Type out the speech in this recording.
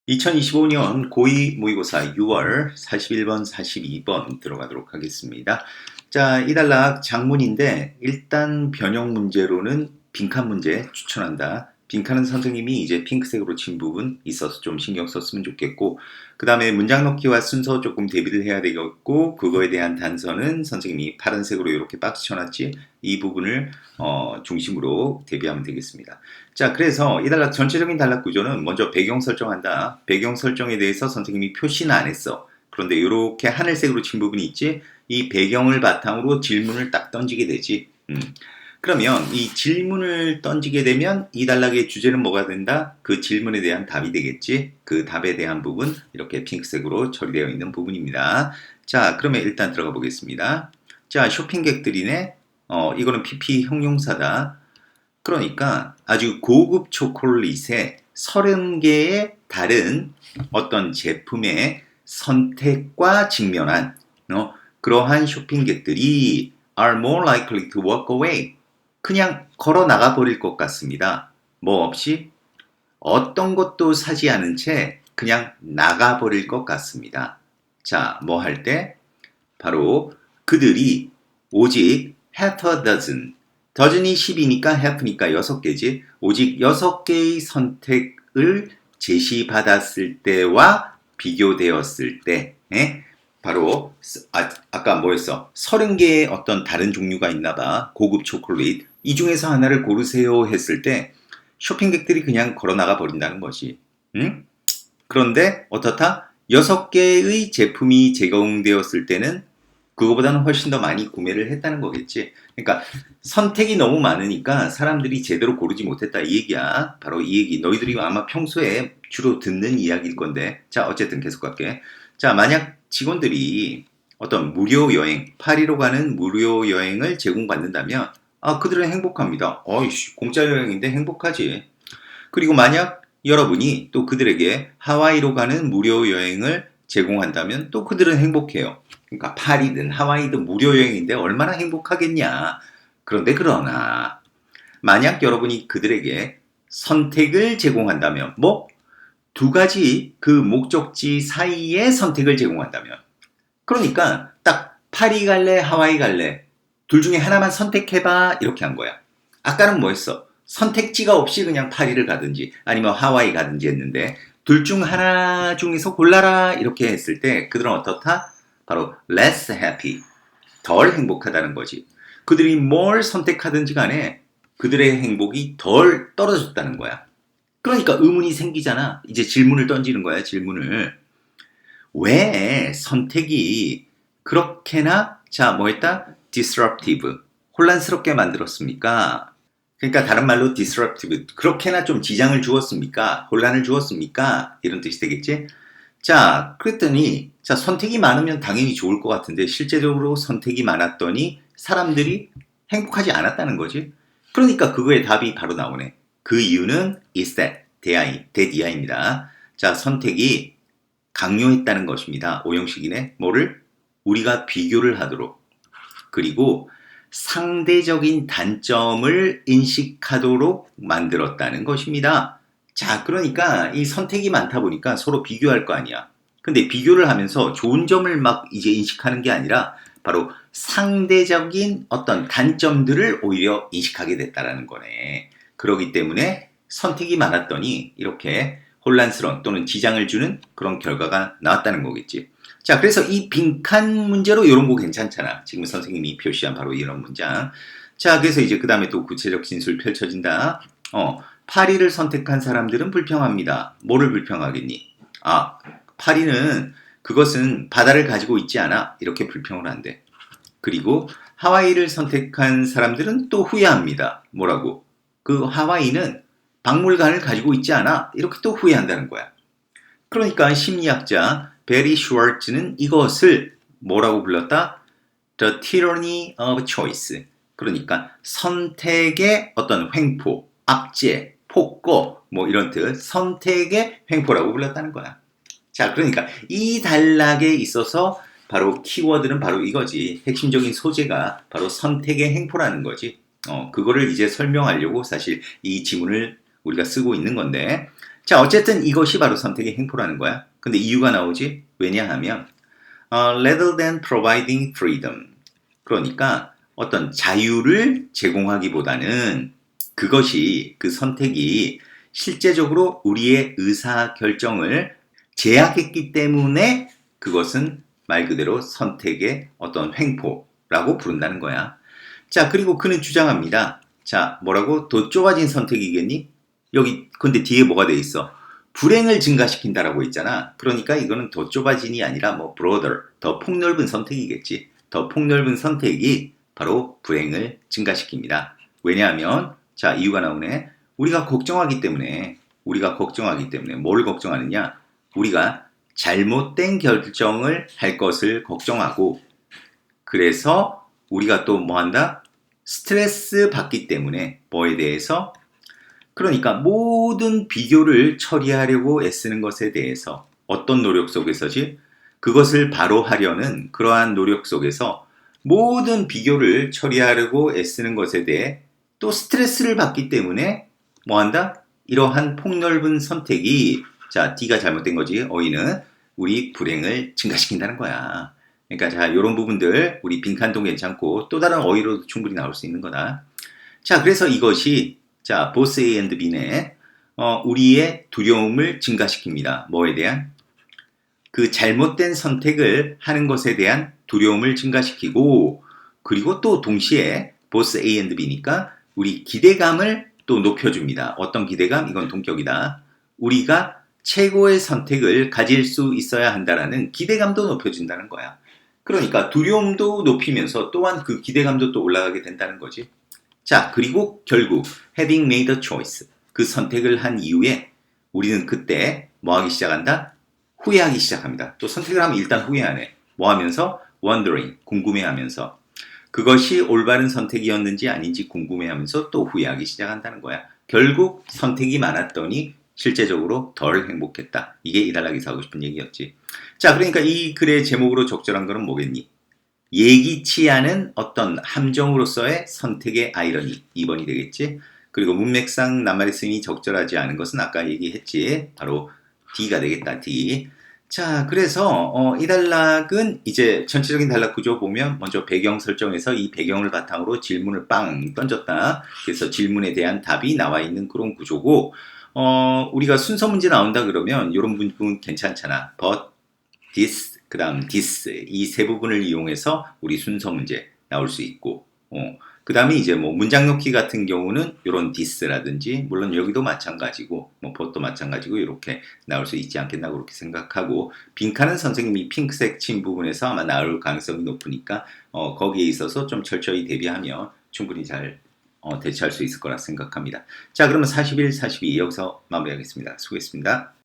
2025년 고2 모의고사 6월 41번, 42번 들어가도록 하겠습니다. 자, 이 단락 장문인데 일단 변형 문제로는 빈칸 문제 추천한다. 빈칸은 선생님이 이제 핑크색으로 친 부분 있어서 좀 신경 썼으면 좋겠고, 그 다음에 문장 넣기와 순서 조금 대비를 해야 되겠고, 그거에 대한 단서는 선생님이 파란색으로 이렇게 박스 쳐놨지, 이 부분을 중심으로 대비하면 되겠습니다. 자, 그래서 이 단락 전체적인 단락 구조는 먼저 배경 설정한다. 배경 설정에 대해서 선생님이 표시는 안 했어. 그런데 이렇게 하늘색으로 친 부분이 있지. 이 배경을 바탕으로 질문을 딱 던지게 되지. 그러면 이 질문을 던지게 되면 이 단락의 주제는 뭐가 된다? 그 질문에 대한 답이 되겠지. 그 답에 대한 부분 이렇게 핑크색으로 처리되어 있는 부분입니다. 자, 그러면 일단 들어가 보겠습니다. 자, 쇼핑객들이네. 이거는 PP 형용사다. 그러니까 아주 고급 초콜릿에 30개의 다른 어떤 제품의 선택과 직면한 그러한 쇼핑객들이 are more likely to walk away. 그냥 걸어 나가 버릴 것 같습니다. 뭐 없이 어떤 것도 사지 않은 채 그냥 나가 버릴 것 같습니다. 자, 뭐 할 때? 바로 그들이 오직 half a dozen, dozen이 10이니까 half니까 6개지. 오직 6개의 선택을 제시받았을 때와 비교되었을 때, 바로 아까 뭐였어? 30개의 어떤 다른 종류가 있나 봐. 고급 초콜릿. 이 중에서 하나를 고르세요 했을 때 쇼핑객들이 그냥 걸어 나가 버린다는 거지. 응? 그런데 어떻다? 6개의 제품이 제공되었을 때는 그거보다는 훨씬 더 많이 구매를 했다는 거겠지. 그러니까 선택이 너무 많으니까 사람들이 제대로 고르지 못했다 이 얘기야. 바로 이 얘기. 너희들이 아마 평소에 주로 듣는 이야기일 건데. 자, 어쨌든 계속 갈게. 자, 만약 직원들이 어떤 무료 여행, 파리로 가는 무료 여행을 제공받는다면 그들은 행복합니다. 어이씨, 공짜 여행인데 행복하지. 그리고 만약 여러분이 또 그들에게 하와이로 가는 무료 여행을 제공한다면 또 그들은 행복해요. 그러니까 파리든 하와이든 무료 여행인데 얼마나 행복하겠냐. 그런데 그러나 만약 여러분이 그들에게 선택을 제공한다면 뭐 두 가지 그 목적지 사이에 선택을 제공한다면 그러니까 딱 파리 갈래 하와이 갈래 둘 중에 하나만 선택해봐 이렇게 한 거야. 아까는 뭐였어? 선택지가 없이 그냥 파리를 가든지 아니면 하와이 가든지 했는데 둘 중 하나 중에서 골라라 이렇게 했을 때 그들은 어떻다? 바로 less happy, 덜 행복하다는 거지. 그들이 뭘 선택하든지 간에 그들의 행복이 덜 떨어졌다는 거야. 그러니까 의문이 생기잖아. 이제 질문을 던지는 거야, 질문을. 왜 선택이 그렇게나 뭐 했다? disruptive, 혼란스럽게 만들었습니까? 그러니까 다른 말로 disruptive, 그렇게나 좀 지장을 주었습니까? 혼란을 주었습니까? 이런 뜻이 되겠지? 자, 그랬더니 자, 선택이 많으면 당연히 좋을 것 같은데 실제적으로 선택이 많았더니 사람들이 행복하지 않았다는 거지. 그러니까 그거의 답이 바로 나오네. 그 이유는 is that, 대디아입니다. 자, 선택이 강요했다는 것입니다. 오형식이네. 뭐를? 우리가 비교를 하도록. 그리고 상대적인 단점을 인식하도록 만들었다는 것입니다. 자, 그러니까 이 선택이 많다 보니까 서로 비교할 거 아니야. 근데 비교를 하면서 좋은 점을 막 이제 인식하는 게 아니라 바로 상대적인 어떤 단점들을 오히려 인식하게 됐다라는 거네. 그렇기 때문에 선택이 많았더니 이렇게 혼란스러운 또는 지장을 주는 그런 결과가 나왔다는 거겠지. 자, 그래서 이 빈칸 문제로 이런 거 괜찮잖아. 지금 선생님이 표시한 바로 이런 문장. 자, 그래서 이제 그 다음에 또 구체적 진술 펼쳐진다. 파리를 선택한 사람들은 불평합니다. 뭐를 불평하겠니? 파리는 그것은 바다를 가지고 있지 않아. 이렇게 불평을 한대. 그리고 하와이를 선택한 사람들은 또 후회합니다. 뭐라고? 그 하와이는 박물관을 가지고 있지 않아. 이렇게 또 후회한다는 거야. 그러니까 심리학자 베리 슈왈츠는 이것을 뭐라고 불렀다? The tyranny of choice. 그러니까 선택의 어떤 횡포, 압제, 폭거 뭐 이런 뜻 선택의 횡포라고 불렀다는 거야. 자, 그러니까 이 단락에 있어서 바로 키워드는 바로 이거지. 핵심적인 소재가 바로 선택의 횡포라는 거지. 그거를 이제 설명하려고 사실 이 지문을 우리가 쓰고 있는 건데 자, 어쨌든 이것이 바로 선택의 행포라는 거야. 근데 이유가 나오지? 왜냐하면 rather than providing freedom. 그러니까 어떤 자유를 제공하기보다는 그것이 그 선택이 실제적으로 우리의 의사 결정을 제약했기 때문에 그것은 말 그대로 선택의 어떤 횡포라고 부른다는 거야. 자, 그리고 그는 주장합니다. 자, 뭐라고? 더 좁아진 선택이겠니? 여기 근데 뒤에 뭐가 돼 있어? 불행을 증가시킨다라고 있잖아. 그러니까 이거는 더 좁아진이 아니라 뭐 broader, 더 폭넓은 선택이겠지. 더 폭넓은 선택이 바로 불행을 증가시킵니다. 왜냐하면 자, 이유가 나오네. 우리가 걱정하기 때문에 뭘 걱정하느냐? 우리가 잘못된 결정을 할 것을 걱정하고 그래서 우리가 또 뭐 한다? 스트레스 받기 때문에 뭐에 대해서 그러니까 모든 비교를 처리하려고 애쓰는 것에 대해서 어떤 노력 속에서지? 그것을 바로 하려는 그러한 노력 속에서 모든 비교를 처리하려고 애쓰는 것에 대해 또 스트레스를 받기 때문에 뭐 한다? 이러한 폭넓은 선택이 자, D가 잘못된 거지. 어휘는 우리 불행을 증가시킨다는 거야. 그러니까 자, 이런 부분들 우리 빈칸도 괜찮고 또 다른 어휘로도 충분히 나올 수 있는 거다. 자, 그래서 이것이 자, 보스 A and B네 우리의 두려움을 증가시킵니다. 뭐에 대한? 그 잘못된 선택을 하는 것에 대한 두려움을 증가시키고 그리고 또 동시에 보스 A and B니까 우리 기대감을 또 높여줍니다. 어떤 기대감? 이건 동격이다. 우리가 최고의 선택을 가질 수 있어야 한다라는 기대감도 높여준다는 거야. 그러니까 두려움도 높이면서 또한 그 기대감도 또 올라가게 된다는 거지. 자, 그리고 결국 having made a choice. 그 선택을 한 이후에 우리는 그때 뭐 하기 시작한다? 후회하기 시작합니다. 또 선택을 하면 일단 후회하네. 뭐 하면서? wondering, 궁금해하면서. 그것이 올바른 선택이었는지 아닌지 궁금해하면서 또 후회하기 시작한다는 거야. 결국 선택이 많았더니 실제적으로 덜 행복했다. 이게 이달락에서 하고 싶은 얘기였지. 자, 그러니까 이 글의 제목으로 적절한 거는 뭐겠니? 예기치 않은 어떤 함정으로서의 선택의 아이러니 2번이 되겠지. 그리고 문맥상 낱말의 쓰임이 적절하지 않은 것은 아까 얘기했지. 바로 D가 되겠다. D. 자, 그래서 이 단락은 이제 전체적인 단락 구조 보면 먼저 배경 설정에서 이 배경을 바탕으로 질문을 빵 던졌다. 그래서 질문에 대한 답이 나와 있는 그런 구조고 우리가 순서 문제 나온다 그러면 이런 부분 괜찮잖아. But, this, 그 다음 this 이 세 부분을 이용해서 우리 순서 문제 나올 수 있고 그 다음에 이제 뭐 문장 넣기 같은 경우는 이런 this라든지 물론 여기도 마찬가지고 뭐 but도 마찬가지고 이렇게 나올 수 있지 않겠나 그렇게 생각하고 빈칸은 선생님이 핑크색 친 부분에서 아마 나올 가능성이 높으니까 거기에 있어서 좀 철저히 대비하면 충분히 잘 대처할 수 있을 거라 생각합니다. 자, 그러면 41, 42 여기서 마무리하겠습니다. 수고했습니다.